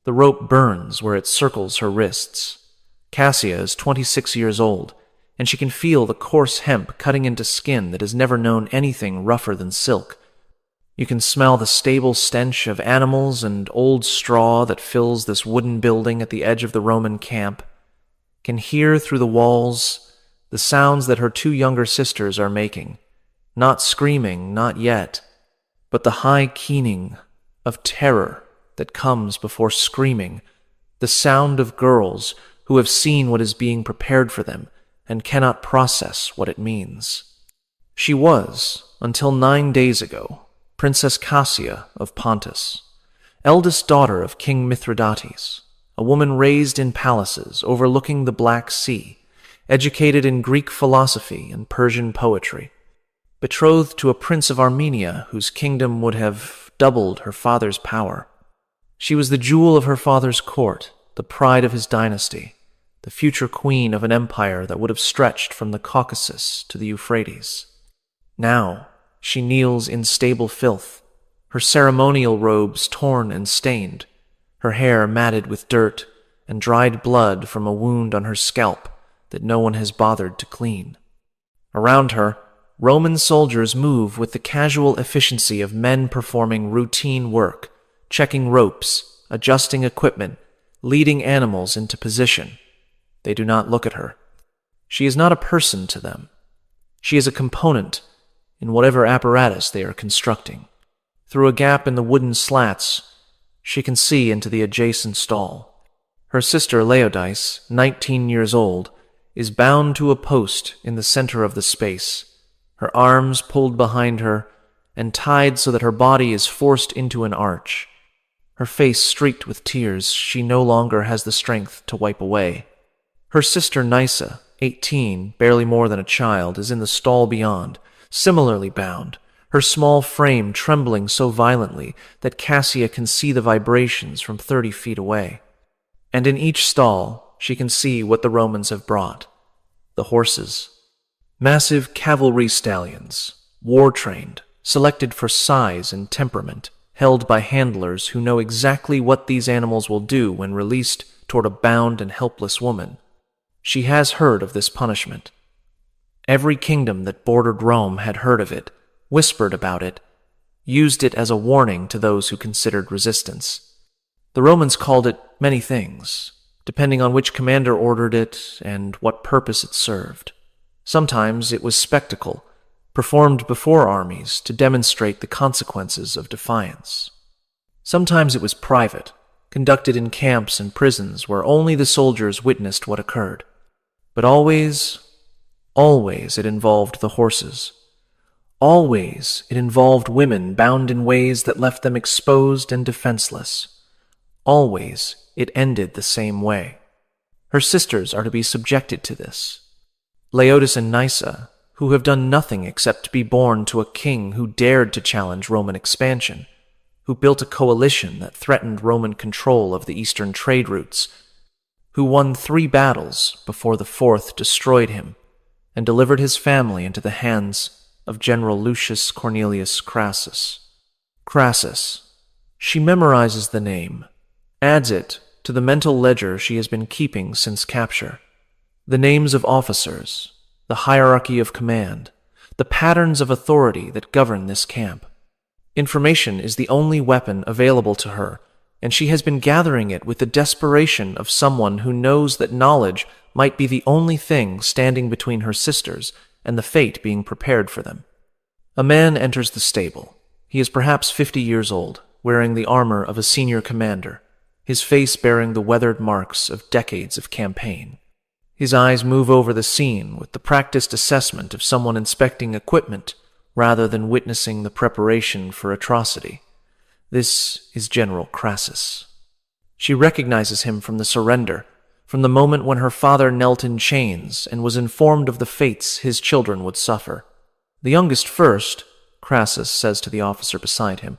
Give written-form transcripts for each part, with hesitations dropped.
The rope burns where it circles her wrists. Cassia is 26 years old, and she can feel the coarse hemp cutting into skin that has never known anything rougher than silk. You can smell the stable stench of animals and old straw that fills this wooden building at the edge of the Roman camp. Can hear through the walls the sounds that her two younger sisters are making. Not screaming, not yet, but the high keening of terror that comes before screaming, the sound of girls who have seen what is being prepared for them and cannot process what it means. She was, until 9 days ago, Princess Cassia of Pontus, eldest daughter of King Mithridates, a woman raised in palaces overlooking the Black Sea, educated in Greek philosophy and Persian poetry, betrothed to a prince of Armenia whose kingdom would have doubled her father's power. She was the jewel of her father's court, the pride of his dynasty, the future queen of an empire that would have stretched from the Caucasus to the Euphrates. Now she kneels in stable filth, her ceremonial robes torn and stained, her hair matted with dirt and dried blood from a wound on her scalp that no one has bothered to clean. Around her, Roman soldiers move with the casual efficiency of men performing routine work, checking ropes, adjusting equipment, leading animals into position. They do not look at her. She is not a person to them. She is a component in whatever apparatus they are constructing. Through a gap in the wooden slats, she can see into the adjacent stall. Her sister Laodice, 19 years old, is bound to a post in the center of the space, her arms pulled behind her and tied so that her body is forced into an arch. Her face streaked with tears she no longer has the strength to wipe away. Her sister Nysa, 18, barely more than a child, is in the stall beyond, similarly bound, her small frame trembling so violently that Cassia can see the vibrations from 30 feet away. And in each stall, she can see what the Romans have brought. The horses. Massive cavalry stallions, war-trained, selected for size and temperament, held by handlers who know exactly what these animals will do when released toward a bound and helpless woman. She has heard of this punishment. Every kingdom that bordered Rome had heard of it, whispered about it, used it as a warning to those who considered resistance. The Romans called it many things, depending on which commander ordered it and what purpose it served. Sometimes it was spectacle, performed before armies to demonstrate the consequences of defiance. Sometimes it was private, conducted in camps and prisons where only the soldiers witnessed what occurred. But always it involved the horses. Always it involved women bound in ways that left them exposed and defenseless. Always it ended the same way. Her sisters are to be subjected to this. Laodice and Nysa, who have done nothing except to be born to a king who dared to challenge Roman expansion, who built a coalition that threatened Roman control of the eastern trade routes, who won 3 battles before the 4th destroyed him and delivered his family into the hands of General Lucius Cornelius Crassus. Crassus. She memorizes the name, adds it to the mental ledger she has been keeping since capture. The names of officers, the hierarchy of command, the patterns of authority that govern this camp. Information is the only weapon available to her, and she has been gathering it with the desperation of someone who knows that knowledge might be the only thing standing between her sisters and the fate being prepared for them. A man enters the stable. He is perhaps 50 years old, wearing the armor of a senior commander, his face bearing the weathered marks of decades of campaign. His eyes move over the scene with the practiced assessment of someone inspecting equipment rather than witnessing the preparation for atrocity. This is General Crassus. She recognizes him from the surrender, from the moment when her father knelt in chains and was informed of the fates his children would suffer. The youngest first, Crassus says to the officer beside him.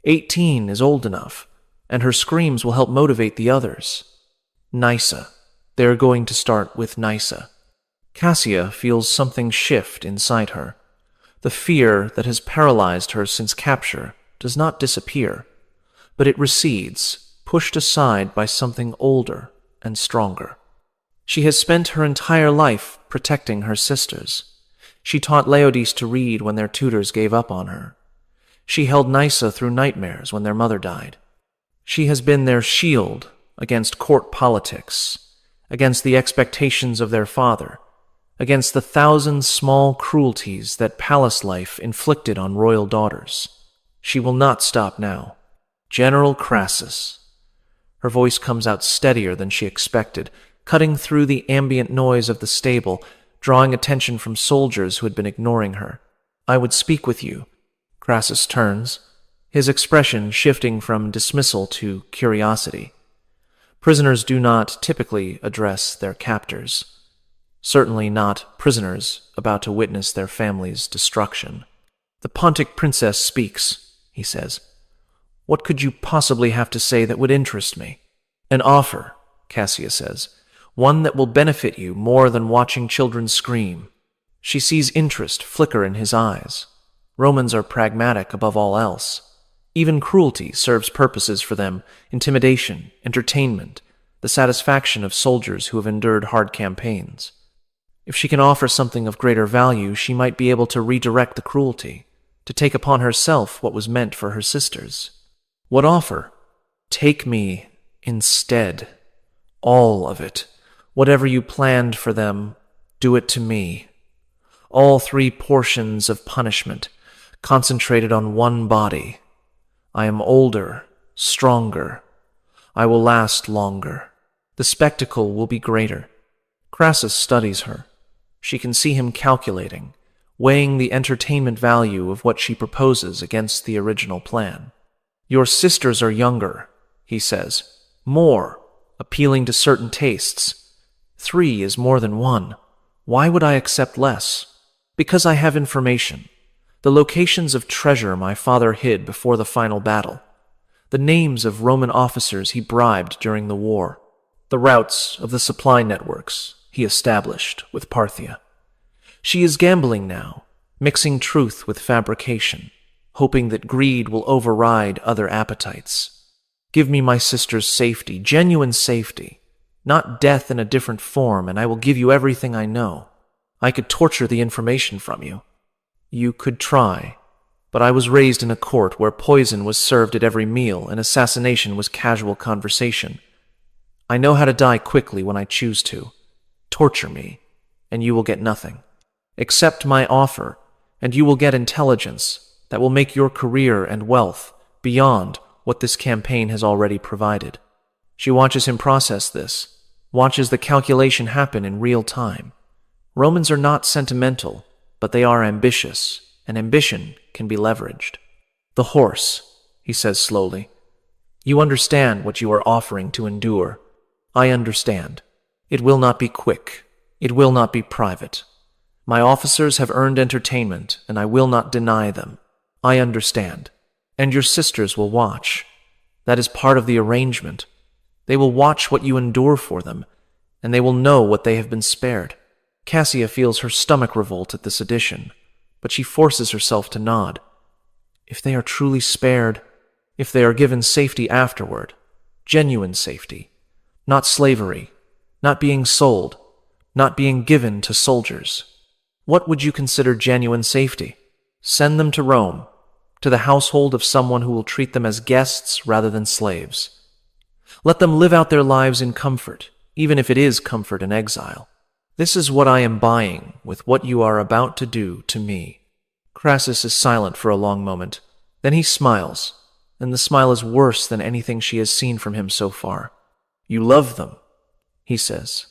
18 is old enough, and her screams will help motivate the others. Nysa. They are going to start with Nysa. Cassia feels something shift inside her. The fear that has paralyzed her since capture does not disappear, but it recedes, pushed aside by something older and stronger. She has spent her entire life protecting her sisters. She taught Laodice to read when their tutors gave up on her. She held Nysa through nightmares when their mother died. She has been their shield against court politics, against the expectations of their father, against the thousand small cruelties that palace life inflicted on royal daughters. She will not stop now. General Crassus. Her voice comes out steadier than she expected, cutting through the ambient noise of the stable, drawing attention from soldiers who had been ignoring her. I would speak with you. Crassus turns, his expression shifting from dismissal to curiosity. Prisoners do not typically address their captors. Certainly not prisoners about to witness their family's destruction. The Pontic princess speaks, he says. What could you possibly have to say that would interest me? An offer, Cassia says. One that will benefit you more than watching children scream. She sees interest flicker in his eyes. Romans are pragmatic above all else. Even cruelty serves purposes for them: intimidation, entertainment, the satisfaction of soldiers who have endured hard campaigns. If she can offer something of greater value, she might be able to redirect the cruelty, to take upon herself what was meant for her sisters. What offer? Take me instead. All of it. Whatever you planned for them, do it to me. All 3 portions of punishment, concentrated on one body. I am older, stronger. I will last longer. The spectacle will be greater. Crassus studies her. She can see him calculating, weighing the entertainment value of what she proposes against the original plan. Your sisters are younger, he says. More, appealing to certain tastes. 3 is more than 1. Why would I accept less? Because I have information. The locations of treasure my father hid before the final battle. The names of Roman officers he bribed during the war. The routes of the supply networks he established with Parthia. She is gambling now, mixing truth with fabrication, hoping that greed will override other appetites. Give me my sister's safety, genuine safety, not death in a different form, and I will give you everything I know. I could torture the information from you. You could try, but I was raised in a court where poison was served at every meal and assassination was casual conversation. I know how to die quickly when I choose to. Torture me, and you will get nothing. Accept my offer, and you will get intelligence that will make your career and wealth beyond what this campaign has already provided. She watches him process this, watches the calculation happen in real time. Romans are not sentimental, but they are ambitious, and ambition can be leveraged. The horse, he says slowly. You understand what you are offering to endure. I understand. It will not be quick. It will not be private. My officers have earned entertainment, and I will not deny them. I understand. And your sisters will watch. That is part of the arrangement. They will watch what you endure for them, and they will know what they have been spared. Cassia feels her stomach revolt at this addition, but she forces herself to nod. If they are truly spared, if they are given safety afterward, genuine safety, not slavery, not being sold, not being given to soldiers, what would you consider genuine safety? Send them to Rome, to the household of someone who will treat them as guests rather than slaves. Let them live out their lives in comfort, even if it is comfort in exile. This is what I am buying with what you are about to do to me. Crassus is silent for a long moment. Then he smiles, and the smile is worse than anything she has seen from him so far. You love them, he says.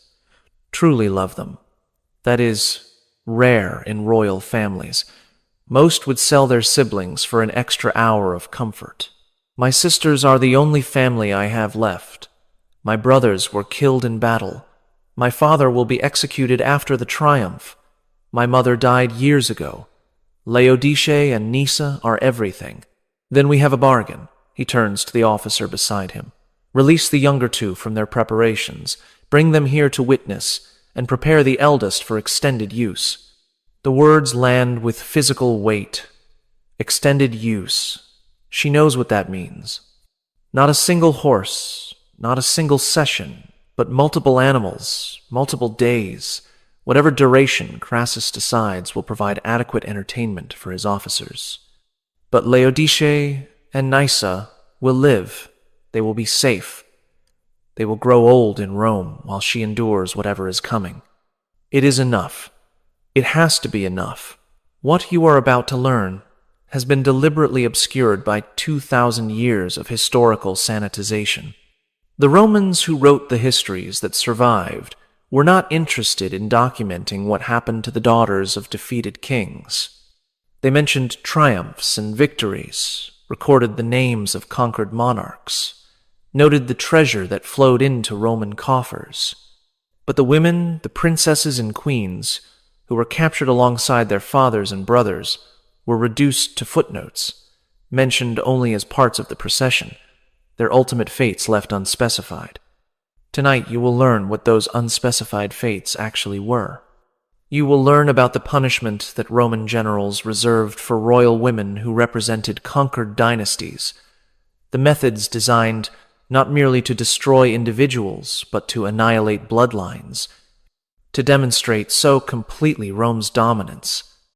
Truly love them. That is rare in royal families. Most would sell their siblings for an extra hour of comfort. My sisters are the only family I have left. My brothers were killed in battle. My father will be executed after the triumph. My mother died years ago. Laodice and Nysa are everything. Then we have a bargain. He turns to the officer beside him. Release the younger 2 from their preparations. Bring them here to witness, and prepare the eldest for extended use. The words land with physical weight. Extended use. She knows what that means. Not a single horse, not a single session, but multiple animals, multiple days, whatever duration Crassus decides will provide adequate entertainment for his officers. But Laodice and Nysa will live. They will be safe. They will grow old in Rome while she endures whatever is coming. It is enough. It has to be enough. What you are about to learn has been deliberately obscured by 2,000 years of historical sanitization. The Romans who wrote the histories that survived were not interested in documenting what happened to the daughters of defeated kings. They mentioned triumphs and victories, recorded the names of conquered monarchs, noted the treasure that flowed into Roman coffers. But the women, the princesses and queens, who were captured alongside their fathers and brothers, were reduced to footnotes, mentioned only as parts of the procession, their ultimate fates left unspecified. Tonight you will learn what those unspecified fates actually were. You will learn about the punishment that Roman generals reserved for royal women who represented conquered dynasties, the methods designed not merely to destroy individuals, but to annihilate bloodlines, to demonstrate so completely Rome's dominance